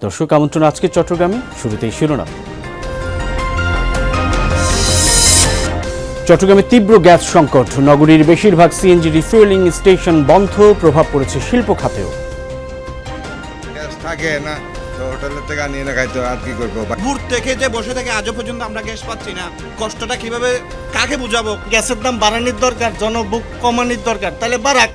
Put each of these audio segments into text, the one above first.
দর্শক আমন্ত্রণ আজকে চট্টগ্রামে, শুরুতেই শিরোনাম। চট্টগ্রামে তীব্র গ্যাস সংকট, নগরীর বেশিরভাগ সিএনজি রিফুয়েলিং স্টেশন বন্ধ, প্রভাব পড়েছে শিল্প খাতেও। গ্যাস থাকে না তো হোটেলের থেকে আনিয়ে না খাইতো, আর কি করবো। ভোর থেকে যে বসে থেকে আজও পর্যন্ত আমরা গ্যাস পাচ্ছি না, কষ্টটা কিভাবে কাকে বুঝাবো? গ্যাসের দাম বাড়ানোর দরকার, জনবুক কমানোর দরকার, তাহলে বাড়াক।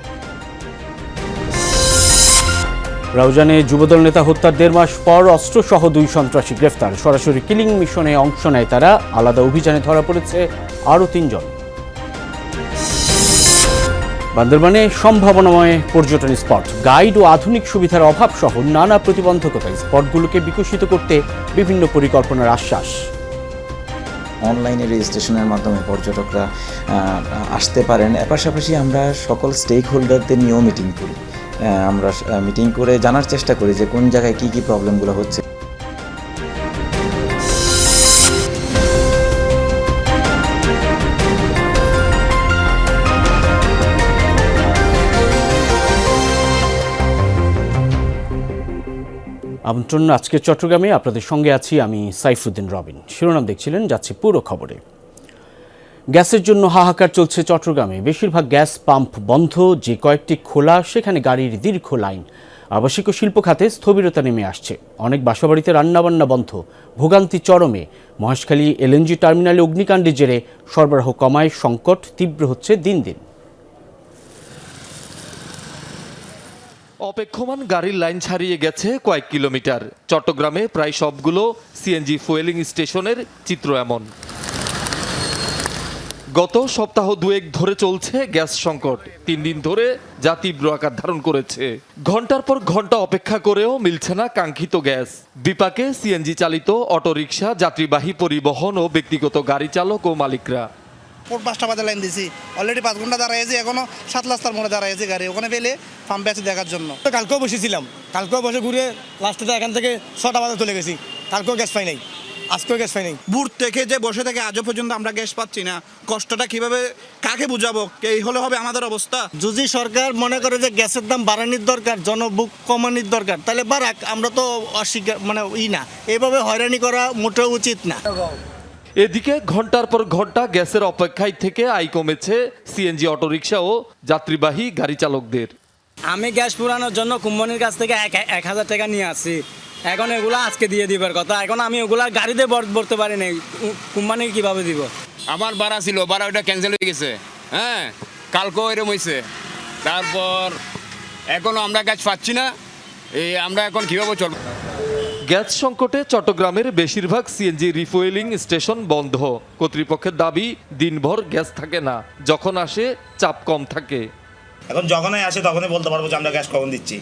রাউজানে যুবদল নেতা হত্যার 1.5 মাস পর অস্ত্রসহ 2 সন্ত্রাসী গ্রেফতার, সরাসরি কিলিং মিশনে অংশ নেয় তারা, আলাদা অভিযানে ধরা পড়েছে আরও 3 জন। বান্দরবানে সম্ভাবনাময় পর্যটন স্পট, গাইড ও আধুনিক সুবিধার অভাব সহ নানা প্রতিবন্ধকতায় স্পটগুলোকে বিকশিত করতে বিভিন্ন পরিকল্পনার আশ্বাস। অনলাইনে রেজিস্ট্রেশনের মাধ্যমে পর্যটকরা আসতে পারেন। এর পাশাপাশি আমরা সকল স্টেক হোল্ডারদের নিয়েও মিটিং করি। আমরা মিটিং করে জানার চেষ্টা করি যে কোন জায়গায় কী কী প্রবলেমগুলো হচ্ছে। আমন্ত্রণ আজকে চট্টগ্রামে, আপনাদের সঙ্গে আছি আমি সাইফুদ্দিন রবিন। শিরোনাম দেখছিলেন, যাচ্ছে পুরো খবরে। গ্যাসের জন্য হাহাকার চলছে চট্টগ্রামে, বেশিরভাগ গ্যাস পাম্প বন্ধ, যে কয়েকটি খোলা সেখানে গাড়ির দীর্ঘ লাইন। আবাসিক ও শিল্প খাতে স্থবিরতা নেমে আসছে, অনেক বাসাবাড়িতে রান্নাবান্না বন্ধ, ভোগান্তি চরমে। মহেশখালী এলএনজি টার্মিনালে অগ্নিকাণ্ডের জেরে সরবরাহ কমায়, সংকট তীব্র হচ্ছে দিন দিন। অপেক্ষমান গাড়ির লাইন ছাড়িয়ে গেছে কয়েক কিলোমিটার। চট্টগ্রামে প্রায় সবগুলো সিএনজি ফুয়েলিং স্টেশনের চিত্র এমন। গত সপ্তাহ 2-1 ধরে চলছে গ্যাস সংকট, 3 দিন ধরে যা তীব্র আকার ধারণ করেছে। ঘন্টার পর ঘন্টা অপেক্ষা করেও মিলছে না কাঙ্ক্ষিত গ্যাস। বিপাকে সিএনজি চালিত অটোরিকশা, যাত্রীবাহী পরিবহন ও ব্যক্তিগত গাড়ি চালক ও মালিকরা। 5টা বাজে লাইন দিছি, অলরেডি 5 ঘন্টা দাঁড়াইছি, এখনো 7 রাস্তার মোড়ে দাঁড়াইছি গাড়ি, ওখানে পেলে পাম্প আছে দেখার জন্য। কালকেও বসেছিলাম, কালকেও বসে ঘুরে লাস্টে এখান থেকে 6টা বাজে চলে গেছি। কালকেও গ্যাস পাই নাই, আজকেও গ্যাস পাই নাই। ভোর থেকে যে বসে থেকে আজও পর্যন্ত আমরা গ্যাস পাচ্ছি না, কষ্টটা কিভাবে কাকে বুঝাবো? এই হলে হবে আমাদের অবস্থা। যদি সরকার মনে করে যে গ্যাসের দাম বাড়ানোর দরকার, জনবুক কমানোর দরকার, তাহলে বাড়াক। আমরা তো অস্বীকার না, এভাবে হয়রানি করা মোটেও উচিত না। এদিকে ঘন্টার পর ঘন্টা গ্যাসের অপেক্ষায় থেকে আয় কমেছে সিএনজি অটোরিকশা ও যাত্রীবাহী গাড়ি চালকদের। আমি গ্যাস পুরানোর জন্য কোম্পানির কাছ থেকে 1000 টাকা নিয়ে আসছি। এখন এগুলো আজকে দিয়ে দিবার কথা, এখন আমি ওগুলা গাড়িতে ভরতে পারি নাই, কোম্পানি কিভাবে দিব? আমার ভাড়া ছিল, ভাড়া ওইটা ক্যান্সেল হয়ে গেছে। হ্যাঁ, কালকেও এরম হয়েছে। তারপর এখনও আমরা গ্যাস পাচ্ছি না, আমরা এখন কীভাবে চলব? গ্যাস সংকটে চট্টগ্রামের বেশিরভাগ সিএনজি রিফুয়েলিং স্টেশন বন্ধ। কর্তৃপক্ষের দাবি, দিনভর গ্যাস থাকে না, যখন আসে চাপ কম থাকে। এখন যখনই আসে তখনই বলতে পারবো যে আমরা গ্যাস কখন দিচ্ছি,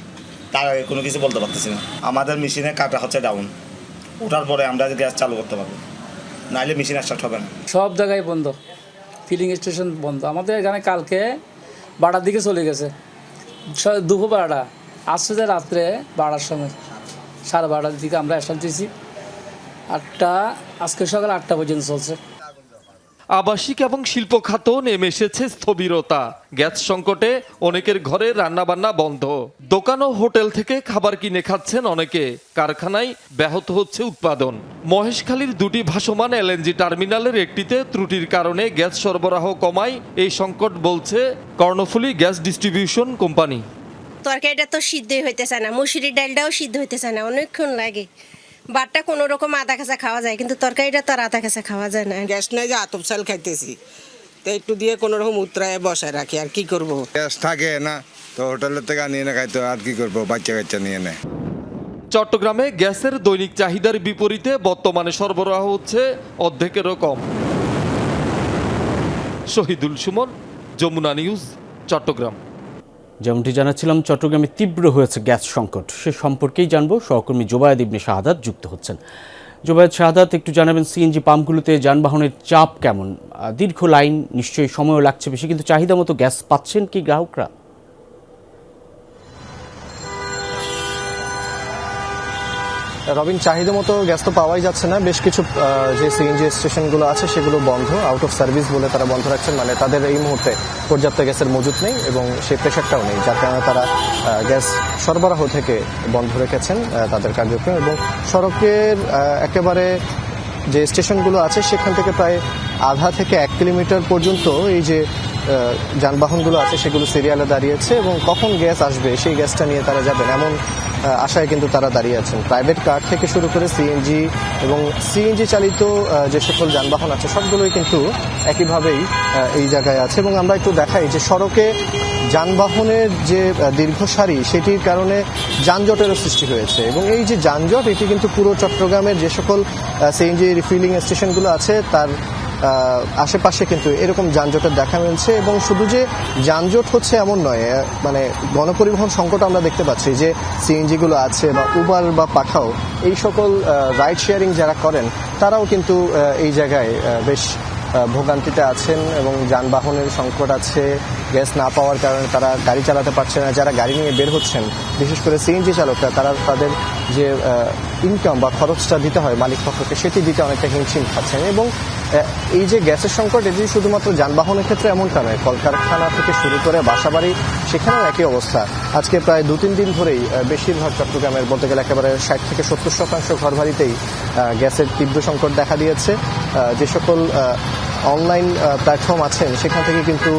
তার আগে কোনো কিছু বলতে পারতেছি না। আমাদের মেশিনে কাটা হচ্ছে ডাউন, ওঠার পরে আমরা গ্যাস চালু করতে পারবো, নাহলে মেশিন স্টার্ট হবে না। সব জায়গায় বন্ধ, ফিলিং স্টেশন বন্ধ। আমাদের এখানে কালকে 12টার দিকে চলে গেছে, দুপুর 12টা, আসছে যে রাত্রে 12টার সময়, 12:30টার দিকে আমরা স্টার্ট দিয়েছি, 8টা, আজকে সকাল 8টা পর্যন্ত চলছে। আবাসিক এবং শিল্প খাতও নেমে এসেছে স্থবিরতা। গ্যাস সংকটে অনেকের ঘরে রান্নাবান্না বন্ধ, দোকান ও হোটেল থেকে খাবার কিনে খাচ্ছেন অনেকে, কারখানায় ব্যাহত হচ্ছে উৎপাদন। মহেশখালীর 2টি ভাসমান এলএনজি টার্মিনালের একটিতে ত্রুটির কারণে গ্যাস সরবরাহ কমায় এই সংকট, বলছে কর্ণফুলী গ্যাস ডিস্ট্রিবিউশন কোম্পানি। তরকারিটা তো সিদ্ধই হইতেছে না, মুসুরির ডালটাও সিদ্ধ হইতেছে না, অনেকক্ষণ লাগে। ভাতটা কোনো রকম আধা কাঁচা খাওয়া যায়, কিন্তু তরকারিটা তো আর আধা কাঁচা খাওয়া যায় না। গ্যাস নাই যে আতপ চাল খাইতেছি, তো একটু দিয়ে কোনো রকম উতরায় বসায় রাখি, আর কি করব। গ্যাস থাকে না তো হোটেলের থেকে আনিয়ে না খাইতো, আর কি করবো, বাচ্চা কাচ্চা নিয়ে নেয়। চট্টগ্রামে গ্যাসের দৈনিক চাহিদার বিপরীতে বর্তমানে সরবরাহ হচ্ছে অর্ধেকেরও কম। শহীদুল সুমন, যমুনা নিউজ, চট্টগ্রাম। যেমনটি জানাচ্ছিলাম, চট্টগ্রামে তীব্র হয়েছে গ্যাস সংকট, সে সম্পর্কেই জানবো। সহকর্মী জোবায়েদ ইবনে শাহাদাত যুক্ত হচ্ছেন। জোবায়েদ শাহাদাত, একটু জানাবেন সিএনজি পাম্পগুলোতে যানবাহনের চাপ কেমন? দীর্ঘ লাইন, নিশ্চয়ই সময়ও লাগছে বেশি, কিন্তু চাহিদা মতো গ্যাস পাচ্ছেন কি গ্রাহকরা? রবিন, চাহিদা মতো গ্যাস তো পাওয়াই যাচ্ছে না। বেশ কিছু যে সিএনজি স্টেশনগুলো আছে সেগুলো বন্ধ, আউট অফ সার্ভিস বলে তারা বন্ধ রাখছেন, মানে তাদের এই মুহূর্তে পর্যাপ্ত গ্যাসের মজুত নেই এবং সেই প্রেশারটাও নেই, যার কারণে তারা গ্যাস সরবরাহ থেকে বন্ধ রেখেছেন তাদের কার্যক্রম। এবং সড়কের একেবারে যে স্টেশনগুলো আছে সেখান থেকে প্রায় আধা থেকে 1 কিলোমিটার পর্যন্ত এই যে যানবাহনগুলো আছে সেগুলো সিরিয়ালে দাঁড়িয়েছে এবং কখন গ্যাস আসবে সেই গ্যাসটা নিয়ে তারা যাবেন এমন আশায় কিন্তু তারা দাঁড়িয়ে আছেন। প্রাইভেট কার থেকে শুরু করে সিএনজি এবং সিএনজি চালিত যে সকল যানবাহন আছে সবগুলোই কিন্তু একইভাবেই এই জায়গায় আছে। এবং আমরা একটু দেখাই যে সড়কে যানবাহনের যে দীর্ঘ সারি সেটির কারণে যানজটেরও সৃষ্টি হয়েছে এবং এই যে যানজট এটি কিন্তু পুরো চট্টগ্রামের যে সকল সিএনজি রিফিলিং স্টেশনগুলো আছে তার আশেপাশে কিন্তু এরকম যানজটের দেখা মিলছে। এবং শুধু যে যানজট হচ্ছে এমন নয়, মানে গণপরিবহন সংকট আমরা দেখতে পাচ্ছি যে সিএনজিগুলো আছে বা উবার বা পাঠাও এই সকল রাইড শেয়ারিং যারা করেন তারাও কিন্তু এই জায়গায় বেশ ভোগান্তিতে আছেন এবং যানবাহনের সংকট আছে। গ্যাস না পাওয়ার কারণে তারা গাড়ি চালাতে পারছে না। যারা গাড়ি নিয়ে বের হচ্ছেন, বিশেষ করে সিএনজি চালকরা, তারা তাদের যে ইনকাম বা খরচটা দিতে হয় মালিক পক্ষকে সেটি দিতে অনেকটা হিমশিম খাচ্ছেন। এবং এই যে গ্যাসের সংকট এটি শুধুমাত্র যানবাহনের ক্ষেত্রে এমনটা নয়, কলকারখানা থেকে শুরু করে বাসাবাড়ি সেখানেও একই অবস্থা। আজকে প্রায় 2-3 দিন ধরেই বেশিরভাগ চট্টগ্রামের বলতে গেলে একেবারে 60 থেকে 70% ঘরবাড়িতেই গ্যাসের তীব্র সংকট দেখা দিয়েছে। যে সকল অনলাইন প্ল্যাটফর্ম আছেন সেখান থেকে কিন্তু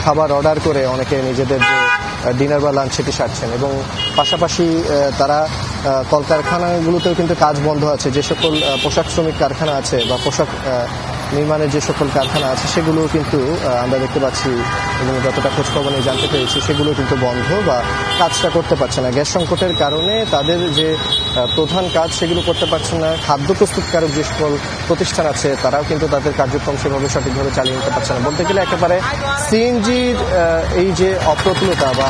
খাবার অর্ডার করে অনেকে নিজেদের যে ডিনার বা লাঞ্চ সেটি সারছেন এবং পাশাপাশি তারা কলকারখানাগুলোতেও কিন্তু কাজ বন্ধ আছে। যে সকল পোশাক শ্রমিক কারখানা আছে বা পোশাক নির্মাণের যে সকল কারখানা আছে সেগুলোও কিন্তু আমরা দেখতে পাচ্ছি এবং যতটা খোঁজখবর নিয়ে জানতে পেরেছি সেগুলো কিন্তু বন্ধ বা কাজটা করতে পারছে না। গ্যাস সংকটের কারণে তাদের যে প্রধান কাজ সেগুলো করতে পারছে না। খাদ্য প্রস্তুতকারক যে সকল প্রতিষ্ঠান আছে তারাও কিন্তু তাদের কার্যক্রম সেভাবে সঠিকভাবে চালিয়ে নিতে পারছে না। বলতে গেলে একেবারে সিএনজির এই যে অপ্রতুলতা বা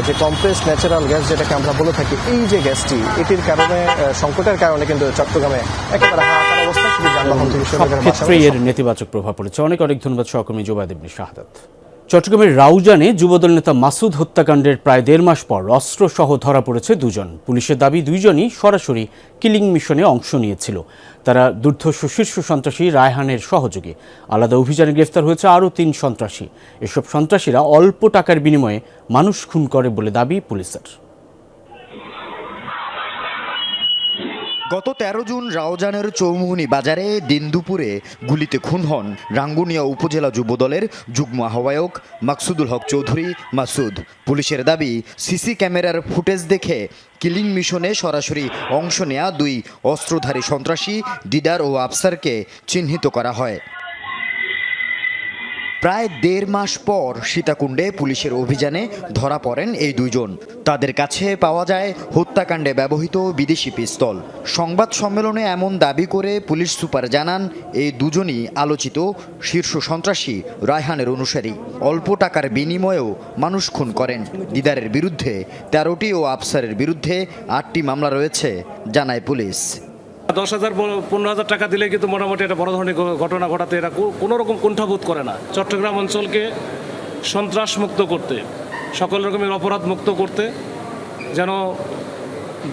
যে কম্প্রেস ন্যাচারাল গ্যাস যেটাকে আমরা বলে থাকি, এই যে গ্যাসটি এটির কারণে সংকটের কারণে কিন্তু চট্টগ্রামে একেবারে হাহাকার অবস্থা। শুধু যানবাহন থেকে শুরু করে ক্ষেত্রেই এর নেতিবাচক প্রভাব পড়েছে। অনেক অনেক ধন্যবাদ সহকর্মী জোবায়েদ ইবনে শাহাদাত। চট্টগ্রামের রাউজানে যুবদল নেতা মাসুদ হত্যাকাণ্ডের প্রায় 1.5 মাস পর অস্ত্রসহ ধরা পড়েছে 2 জন। পুলিশের দাবি 2 জনই সরাসরি কিলিং মিশনে অংশ নিয়েছিল। তারা দুর্ধর্ষ শীর্ষ সন্ত্রাসী রায়হানের সহযোগী। আলাদা অভিযানে গ্রেফতার হয়েছে আরও 3 সন্ত্রাসী। এসব সন্ত্রাসীরা অল্প টাকার বিনিময়ে মানুষ খুন করে বলে দাবি পুলিশের। গত 13 জুন রাউজানের চৌমুহনী বাজারে দিন দুপুরে গুলিতে খুন হন রাঙ্গুনিয়া উপজেলা যুবদলের যুগ্ম আহ্বায়ক মাকসুদুল হক চৌধুরী মাসুদ। পুলিশের দাবি সিসি ক্যামেরার ফুটেজ দেখে কিলিং মিশনে সরাসরি অংশ নেয়া 2 অস্ত্রধারী সন্ত্রাসী দিদার ও আফসারকে চিহ্নিত করা হয়। প্রায় 1.5 মাস পর সীতাকুণ্ডে পুলিশের অভিযানে ধরা পড়েন এই 2 জন। তাদের কাছে পাওয়া যায় হত্যাকাণ্ডে ব্যবহৃত বিদেশি পিস্তল। সংবাদ সম্মেলনে এমন দাবি করে পুলিশ সুপার জানান, এই 2 জনই আলোচিত শীর্ষ সন্ত্রাসী রায়হানের অনুসারী। অল্প টাকার বিনিময়েও মানুষ খুন করেন। দিদারের বিরুদ্ধে 13টি ও আফসারের বিরুদ্ধে 8টি মামলা রয়েছে জানায় পুলিশ। 10,000-15,000 টাকা দিলে কিন্তু মোটামুটি একটা বড় ধরনের ঘটনা ঘটাতে এরা কোনো রকম কুণ্ঠাবোধ করে না। চট্টগ্রাম অঞ্চলকে সন্ত্রাস মুক্ত করতে, সকল রকমের অপরাধ মুক্ত করতে, যেন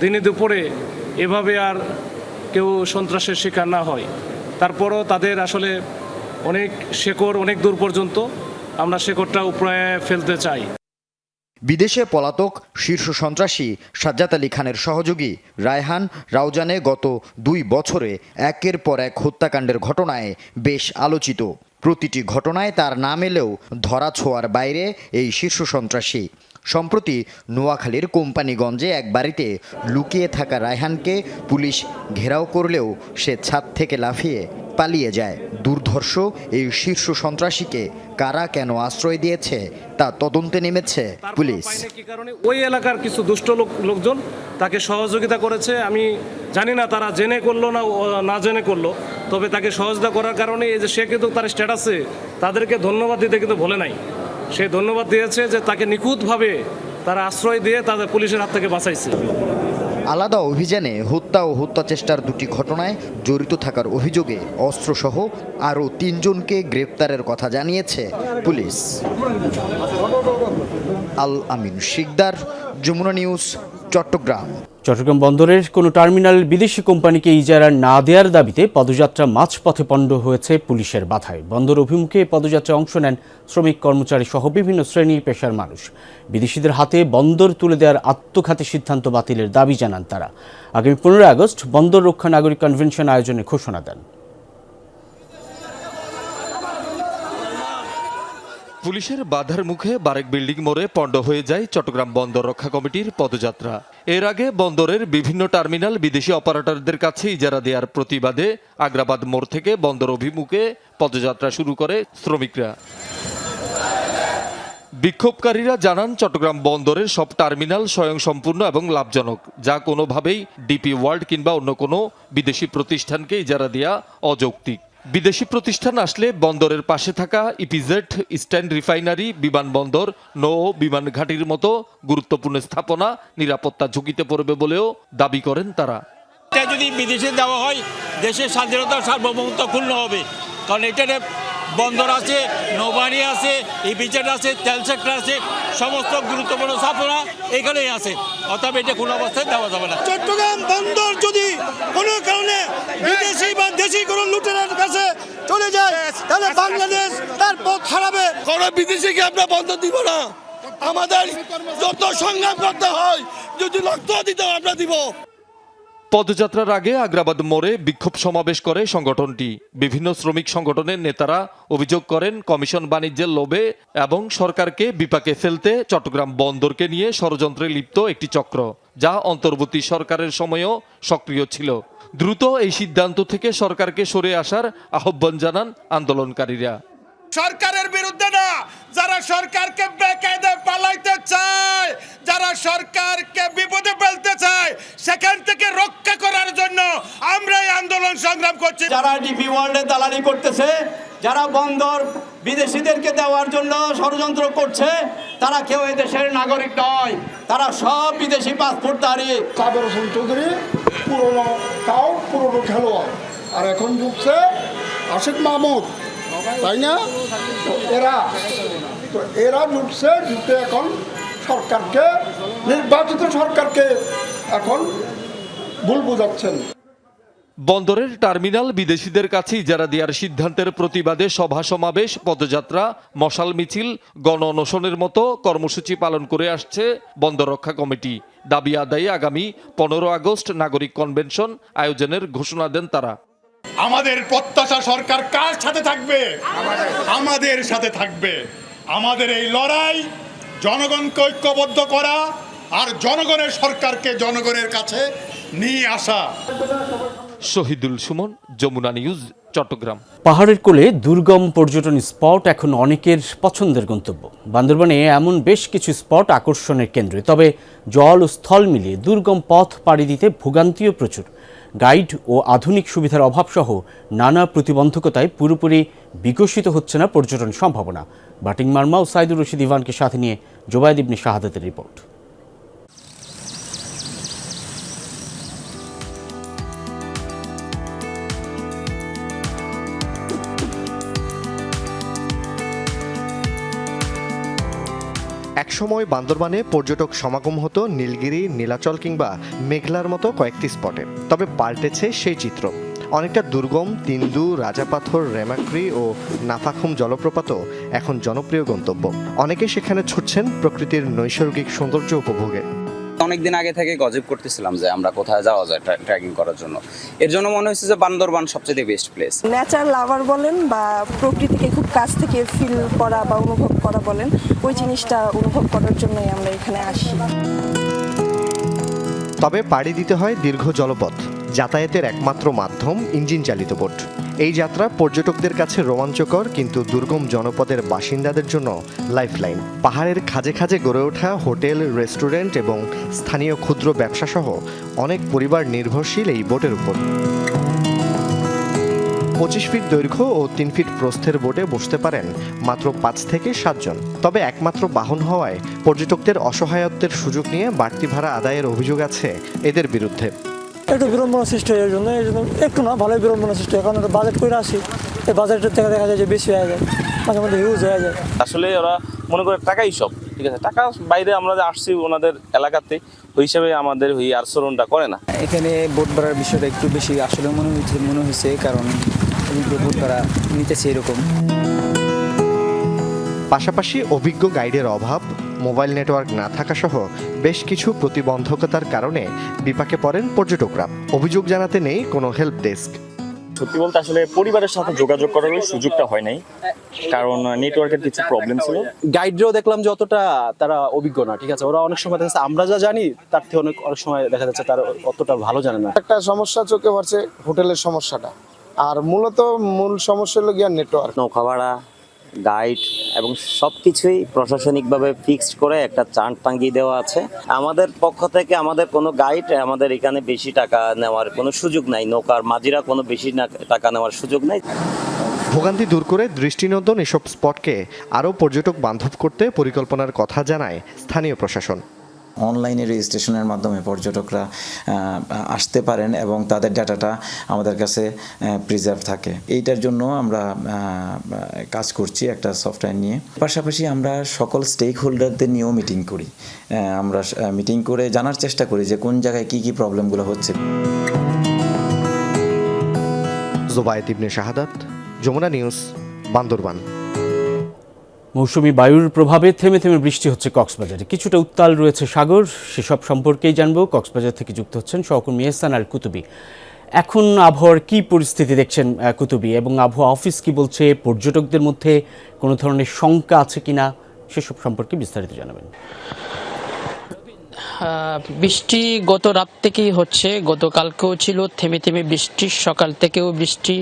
দিনে দুপুরে এভাবে আর কেউ সন্ত্রাসের শিকার না হয়। তারপরও তাদের আসলে অনেক শেকড় অনেক দূর পর্যন্ত আমরা শেকড়টা উপরে ফেলতে চাই। বিদেশে পলাতক শীর্ষ সন্ত্রাসী সাজ্জাদ আলী খানের সহযোগী রায়হান রাউজানে গত 2 বছরে একের পর এক হত্যাকাণ্ডের ঘটনায় বেশ আলোচিত। প্রতিটি ঘটনায় তার নাম এলেও ধরা ছোঁয়ার বাইরে এই শীর্ষ সন্ত্রাসী। সম্প্রতি নোয়াখালীর কোম্পানিগঞ্জে এক বাড়িতে লুকিয়ে থাকা রায়হানকে পুলিশ ঘেরাও করলেও সে ছাদ থেকে লাফিয়ে পালিয়ে যায়। দুর্ধর্ষ এই শীর্ষ সন্ত্রাসীকে কারা কেন আশ্রয় দিয়েছে তা তদন্তে নেমেছে পুলিশ। ওই এলাকার কিছু দুষ্ট লোকজন তাকে সহযোগিতা করেছে। আমি জানি না তারা জেনে করলো না জেনে করলো, তবে তাকে সহযোগিতা করার কারণে এই যে সে কিন্তু তার স্ট্যাটাসে তাদেরকে ধন্যবাদ দিতে কিন্তু ভোলে নাই। সে ধন্যবাদ দিয়েছে যে তাকে নিখুঁতভাবে তারা আশ্রয় দিয়ে তাদের পুলিশের হাত থেকে বাঁচাইছে। আলাদা অভিযানে হত্যা ও হত্যা চেষ্টার 2টি ঘটনায় জড়িত থাকার অভিযোগে অস্ত্রসহ আরও 3 জনকে গ্রেপ্তারের কথা জানিয়েছে পুলিশ। আল আমিন শিকদার, যমুনা নিউজ, চট্টগ্রাম। চট্টগ্রাম বন্দরের কোনো টার্মিনাল বিদেশি কোম্পানিকে ইজারা না দেওয়ার দাবিতে পদযাত্রা মাঝপথে পণ্ড হয়েছে পুলিশের বাধায়। বন্দর অভিমুখে পদযাত্রায় অংশ নেন শ্রমিক, কর্মচারী সহ বিভিন্ন শ্রেণী পেশার মানুষ। বিদেশিদের হাতে বন্দর তুলে দেওয়ার আত্মঘাতী সিদ্ধান্ত বাতিলের দাবি জানান তারা। আগামী 15 আগস্ট বন্দর রক্ষা নাগরিক কনভেনশন আয়োজনের ঘোষণা দেন। পুলিশের বাধার মুখে বারেক বিল্ডিং মোড়ে পণ্ড হয়ে যায় চট্টগ্রাম বন্দর রক্ষা কমিটির পদযাত্রা। এর আগে বন্দরের বিভিন্ন টার্মিনাল বিদেশি অপারেটরদের কাছে ইজারা দেওয়ার প্রতিবাদে আগ্রাবাদ মোড় থেকে বন্দর অভিমুখে পদযাত্রা শুরু করে শ্রমিকরা। বিক্ষোভকারীরা জানান, চট্টগ্রাম বন্দরের সব টার্মিনাল স্বয়ংসম্পূর্ণ এবং লাভজনক, যা কোনোভাবেই ডিপি ওয়ার্ল্ড কিংবা অন্য কোনো বিদেশি প্রতিষ্ঠানকে ইজারা দেওয়া অযৌক্তিক। বিদেশি প্রতিষ্ঠান আসলে বন্দরের পাশে থাকা ইপিজেড, স্ট্যান্ড, রিফাইনারি, বিমানবন্দর, নৌ বিমান ঘাটির মতো গুরুত্বপূর্ণ স্থাপনা নিরাপত্তা ঝুঁকিতে পড়বে বলেও দাবি করেন তারা। এটা যদি বিদেশে দেওয়া হয়, দেশের স্বাধীনতা সার্বভৌমত্ব ক্ষুণ্ণ হবে। কারণ এটাতে বন্দর আছে, নৌবাহিনী আছে, ইপিজেড আছে, তেল সেক্টর আছে, সমস্ত গুরুত্বপূর্ণ স্থাপনা এখানেই আছে। অতএব এটা কোনো অবস্থায় দেওয়া যাবে না। চট্টগ্রাম বন্দর যদি কোনো কারণে বিদেশি বা দেশি কোনো লুটেরার কাছে চলে যায়, তাহলে বাংলাদেশ তার পথ হারাবে। কোনো বিদেশিকে আমরা বন্দর দিব না। আমাদের যত সংগ্রাম করতে হয়, যদি রক্ত দিতে আমরা দিব। পদযাত্রার আগে আগ্রাবাদ মোড়ে বিক্ষোভ সমাবেশ করে সংগঠনটি। বিভিন্ন শ্রমিক সংগঠনের নেতারা অভিযোগ করেন, কমিশন বাণিজ্যের লোভে এবং সরকারকে বিপাকে ফেলতে চট্টগ্রাম বন্দরকে নিয়ে ষড়যন্ত্রে লিপ্ত একটি চক্র, যা অন্তর্বর্তী সরকারের সময়ও সক্রিয় ছিল। দ্রুত এই সিদ্ধান্ত থেকে সরকারকে সরে আসার আহ্বান জানান আন্দোলনকারীরা। সরকারের বিরুদ্ধে না, যারা সরকারকে বেকায়দায় পালাইতে চায়, যারা সরকারকে বিপদে ফেলতে চায়, সেখান থেকে রক্ষা করার জন্য আমরা এই আন্দোলন সংগ্রাম করছি। যারা ডিপি ওয়ার্ল্ডে দালালি করতেছে, যারা বন্দর বিদেশিদেরকে দেওয়ার জন্য ষড়যন্ত্র করছে, তারা কেউ এই দেশের নাগরিক নয়, তারা সব বিদেশি পাসপোর্টধারী। সাবের হোসেন চৌধুরী পুরনো, তাও পুরনো খেলোয়াড়, আর এখন ঢুকছে আশিক মাহমুদ, তাই না? এরা ঢুকছে, ঢুকে এখন সরকারকে, নির্বাচিত সরকারকে এখন ভুল বোঝাচ্ছেন। বন্দরের টার্মিনাল বিদেশিদের কাছে ইজারা দেওয়ার সিদ্ধান্তের প্রতিবাদে সভা সমাবেশ, পদযাত্রা, মশাল মিছিল, গণ অনশনের মতো কর্মসূচি পালন করে আসছে বন্দর রক্ষা কমিটি। দাবি আদায়ে আগামী 15 আগস্ট নাগরিক কনভেনশন আয়োজনের ঘোষণা দেন তারা। আমাদের প্রত্যাশা, সরকার কার সাথে থাকবে? আমাদের সাথে থাকবে। আমাদের এই লড়াই জনগণকে ঐক্যবদ্ধ করা আর জনগণের সরকারকে জনগণের কাছে নিয়ে আসা। শহীদুল সুমন, যমুনা নিউজ, চট্টগ্রাম। পাহাড়ের কোলে দুর্গম পর্যটন স্পট এখন অনেকের পছন্দের গন্তব্য। বান্দরবানে এমন বেশ কিছু স্পট আকর্ষণের কেন্দ্রে, তবে জল ও স্থল মিলিয়ে দুর্গম পথ পাড়ি দিতে ভোগান্তিও প্রচুর। গাইড ও আধুনিক সুবিধার অভাবসহ নানা প্রতিবন্ধকতায় পুরোপুরি বিকশিত হচ্ছে না পর্যটন সম্ভাবনা। বাটিং মার্মা ও সাইদুর রশিদ ইভানকে সাথে নিয়ে জোবায়েদ ইবনে শাহাদাতের রিপোর্ট। একসময় বান্দরবানে পর্যটক সমাগম হতো নীলগিরি, নীলাচল কিংবা মেঘলার মতো কয়েকটি স্পটে। তবে পাল্টেছে সেই চিত্র। অনেকটা দুর্গম তিন্দু, রাজাপাথর, রেমাক্রি ও নাফাখুম জলপ্রপাতও এখন জনপ্রিয় গন্তব্য। অনেকে সেখানে ছুটছেন প্রকৃতির নৈসর্গিক সৌন্দর্য উপভোগে। অনেকদিন আগে থেকে গজব করতেছিলাম যে আমরা কোথায় যাওয়া যায় ট্রেকিং করার জন্য। এর জন্য মনে হচ্ছে যে বান্দরবান সবচেয়ে বেস্ট প্লেস। ন্যাচার লাভার বলেন বা প্রকৃতিকে খুব কাছ থেকে ফিল করা বা অনুভব করা বলেন, ওই জিনিসটা অনুভব করার জন্যই আমরা এখানে আসি। তবে পাড়ি দিতে হয় দীর্ঘ জলপথ। যাতায়াতের একমাত্র মাধ্যম ইঞ্জিন চালিত বোট। এই যাত্রা পর্যটকদের কাছে রোমাঞ্চকর, কিন্তু দুর্গম জনপদের বাসিন্দাদের জন্য লাইফলাইন। পাহাড়ের খাঁজে খাঁজে গড়ে ওঠা হোটেল, রেস্টুরেন্ট এবং স্থানীয় ক্ষুদ্র ব্যবসাসহ অনেক পরিবার নির্ভরশীল এই বোটের উপর। 25 ফিট দৈর্ঘ্য ও 3 ফিট প্রস্থের বোটে বসতে পারেন মাত্র 5 থেকে 7 জন। তবে একমাত্র বাহন হওয়ায় পর্যটকদের অসহায়ত্বের সুযোগ নিয়ে বাড়তি ভাড়া আদায়ের অভিযোগ আছে এদের বিরুদ্ধে। একটু বিড়ম্বনা সৃষ্টি হয়, এই জন্য একটু না ভালোই বিড়ম্বনা সৃষ্টি হয়, কারণ বাজেট করে আসি, এই বাজেটের থেকে দেখা যায় যে বেশি হয়ে যায়, মাঝে মধ্যে হিউজ হয়ে যায়। আসলে ওরা মনে করে টাকাই সব, ঠিক আছে, টাকা বাইরে আমরা যে আসছি ওনাদের এলাকাতে, ওই হিসাবে আমাদের ওই আচরণটা করে না। এখানে ভোট ভাড়ার বিষয়টা একটু বেশি আসলে মনে হয়েছে, কারণ ভোট ভাড়া নিতেছে এরকম। পাশাপাশি অভিজ্ঞ গাইডের অভাব, মোবাইল নেটওয়ার্ক না থাকা সহ বেশ কিছু প্রতিবন্ধকতার কারণে বিপাকে পড়েন পর্যটকরা। অভিযোগ জানাতে নেই কোনো হেল্প ডেস্ক। সত্যি বলতে আসলে পরিবারের সাথে যোগাযোগ করার সুযোগটা হয় নাই, কারণ নেটওয়ার্কের কিছু প্রবলেম ছিল। গাইডরাও দেখলাম যে অতটা তারা অভিজ্ঞ না, ঠিক আছে, ওরা অনেক সময় দেখা যাচ্ছে আমরা যা জানি তার থেকে অনেক সময় দেখা যাচ্ছে তারা অতটা ভালো জানে না। একটা সমস্যা চোখে পড়ছে হোটেলের সমস্যাটা, আর মূল সমস্যা হলো গিয়া নেটওয়ার্ক। নৌকা ভাড়া, গাইড এবং সব কিছুই প্রশাসনিকভাবে ফিক্সড করে একটা চার্ট টাঙ্গিয়ে দেওয়া আছে। আমাদের পক্ষ থেকে আমাদের কোনো গাইড আমাদের এখানে বেশি টাকা নেওয়ার কোনো সুযোগ নাই, নৌকার মাঝিরা কোনো বেশি টাকা নেওয়ার সুযোগ নাই। ভোগান্তি দূর করে দৃষ্টিনন্দন এসব স্পটকে আরও পর্যটক বান্ধব করতে পরিকল্পনার কথা জানায় স্থানীয় প্রশাসন। অনলাইনে রেজিস্ট্রেশনের মাধ্যমে পর্যটকরা আসতে পারেন এবং তাদের ডাটাটা আমাদের কাছে প্রিজার্ভ থাকে। এইটার জন্য আমরা কাজ করছি একটা সফটওয়্যার নিয়ে। পাশাপাশি আমরা সকল স্টেক হোল্ডারদের নিয়েও মিটিং করি। আমরা মিটিং করে জানার চেষ্টা করি যে কোন জায়গায় কী কী প্রবলেমগুলো হচ্ছে। জোবায়েত ইবনে শাহাদাত, যমুনা নিউজ, বান্দরবান। মৌসুমী বায়ুর প্রভাবে থেমে থেমে বৃষ্টি হচ্ছে কক্সবাজারে, কিছুটা উত্তাল রয়েছে সাগর, সেসব সম্পর্কেই জানবো। কক্সবাজার থেকে যুক্ত হচ্ছেন সহকর্মী এহসান আল কুতুবী। এখন আবহাওয়ার কী পরিস্থিতি দেখছেন কুতুবী, এবং আবহাওয়া অফিস কি বলছে? পর্যটকদের মধ্যে কোনো ধরনের শঙ্কা আছে কিনা সেসব সম্পর্কে বিস্তারিত জানাবেন। বৃষ্টি গত রাত থেকেই হচ্ছে, গতকালকেও ছিল থেমে থেমে বৃষ্টি, সকাল থেকেও বৃষ্টি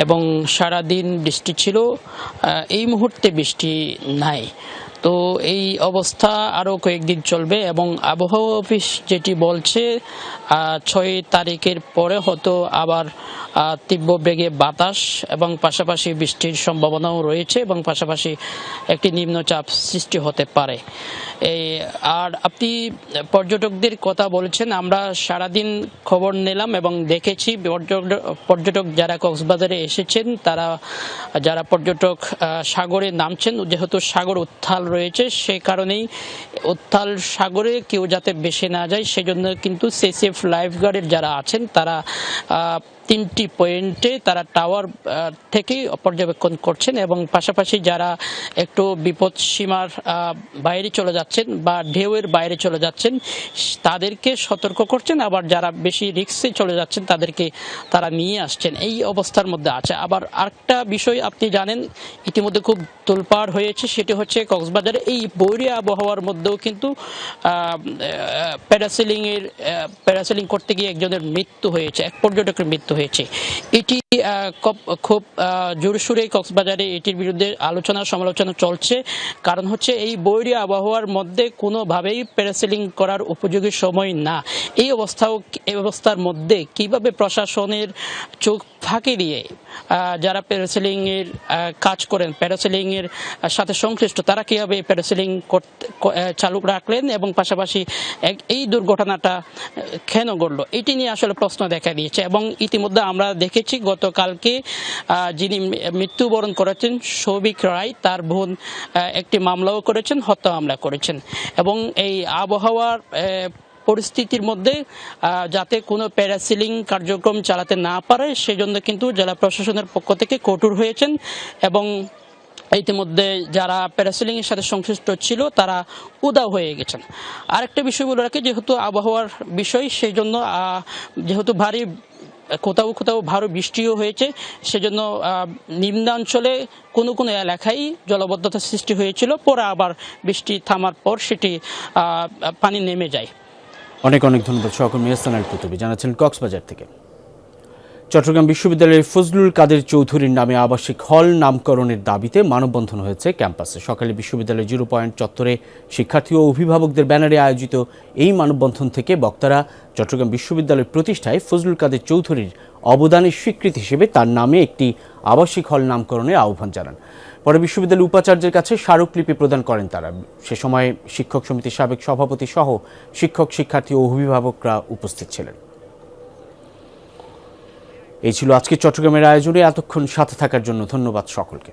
এবং সারাদিন বৃষ্টি ছিল। এই মুহূর্তে বৃষ্টি নাই। তো এই অবস্থা আরও কয়েকদিন চলবে এবং আবহাওয়া অফিস যেটি বলছে 6 তারিখের পরে হয়তো আবার তীব্র বেগে বাতাস এবং পাশাপাশি বৃষ্টির সম্ভাবনাও রয়েছে এবং পাশাপাশি একটি নিম্নচাপ সৃষ্টি হতে পারে। আর আপনি পর্যটকদের কথা বলছেন, আমরা সারাদিন খবর নিলাম এবং দেখেছি পর্যটক যারা কক্সবাজারে এসেছেন, তারা যারা পর্যটক সাগরে নামছেন, যেহেতু সাগর উত্তাল রয়েছে, সে কারণেই উত্তাল সাগরে কেউ যাতে ভেসে না যায় সেজন্য কিন্তু সিএসএফ লাইফগার্ডের যারা আছেন তারা 3টি পয়েন্টে তারা টাওয়ার থেকে পর্যবেক্ষণ করছেন এবং পাশাপাশি যারা একটু বিপদ সীমার বাইরে চলে যাচ্ছেন বা ঢেউয়ের বাইরে চলে যাচ্ছেন তাদেরকে সতর্ক করছেন, আবার যারা বেশি রিস্কে চলে যাচ্ছেন তাদেরকে তারা নিয়ে আসছেন। এই অবস্থার মধ্যে আছে। আবার আরেকটা বিষয় আপনি জানেন, ইতিমধ্যে খুব তোলপাড় হয়েছে, সেটি হচ্ছে কক্সবাজারে এই বৈরী আবহাওয়ার মধ্যেও কিন্তু প্যারাসেলিং করতে গিয়ে একজনের মৃত্যু হয়েছে, এক পর্যটকের মৃত্যু হয়েছে। এটি খুব জোরসোরে কক্সবাজারে এটির বিরুদ্ধে আলোচনা সমালোচনা চলছে। কারণ হচ্ছে এই বৈরী আবহাওয়ার মধ্যে কোনোভাবেই প্যারাসেলিং করার উপযোগী সময় না। এই অবস্থার মধ্যে কিভাবে প্রশাসনের চোখ ফাঁকি দিয়ে যারা প্যারাসেলিংয়ের কাজ করেন, প্যারাসেলিংয়ের সাথে সংশ্লিষ্ট, তারা কীভাবে প্যারাসেলিং চালু রাখলেন এবং পাশাপাশি এই দুর্ঘটনাটা কেন ঘটল, এটি নিয়ে আসলে প্রশ্ন দেখা দিয়েছে। এবং ইতিমধ্যে আমরা দেখেছি গতকালকে যিনি মৃত্যুবরণ করেছেন সৌভিক রায়, তার বোন একটি মামলাও করেছেন, হত্যা মামলা করেছেন। এবং এই আবহাওয়ার পরিস্থিতির মধ্যে যাতে কোনো প্যারাসেলিং কার্যক্রম চালাতে না পারে সেজন্য কিন্তু জেলা প্রশাসনের পক্ষ থেকে কঠোর হয়েছেন এবং ইতিমধ্যে যারা প্যারাসেলিং এর সাথে সংশ্লিষ্ট ছিল তারা উধাও হয়ে গেছেন। আরেকটা বিষয় বলে রাখি, যেহেতু আবহাওয়ার বিষয় সেই জন্য যেহেতু কোথাও কোথাও ভারী বৃষ্টিও হয়েছে, সেজন্য নিম্নাঞ্চলে কোনো কোনো এলাকায় জলাবদ্ধতা সৃষ্টি হয়েছিল, পরে আবার বৃষ্টি থামার পর সেটি পানি নেমে যায়। অনেক অনেক ধন্যবাদ সহকর্মী এহসান আল কুতুবী জানাচ্ছেন কক্সবাজার থেকে। চট্টগ্রাম বিশ্ববিদ্যালয়ের ফজলুল কাদের চৌধুরীর নামে আবাসিক হল নামকরণের দাবিতে মানববন্ধন হয়েছে ক্যাম্পাসে। সকালে বিশ্ববিদ্যালয়ের 0 পয়েন্ট চত্বরে শিক্ষার্থী ও অভিভাবকদের ব্যানারে আয়োজিত এই মানববন্ধন থেকে বক্তারা চট্টগ্রাম বিশ্ববিদ্যালয় প্রতিষ্ঠায় ফজলুল কাদের চৌধুরীর অবদানের স্বীকৃতি হিসেবে তার নামে একটি আবাসিক হল নামকরণের আহ্বান জানান। পরে বিশ্ববিদ্যালয়ের উপাচার্যের কাছে স্মারকলিপি প্রদান করেন তারা। সে সময় শিক্ষক সমিতির সাবেক সভাপতি সহ শিক্ষক, শিক্ষার্থী ও অভিভাবকরা উপস্থিত ছিলেন। এই ছিল আজকে চট্টগ্রামের আয়োজনে। এতক্ষণ সাথে থাকার জন্য ধন্যবাদ সকলকে।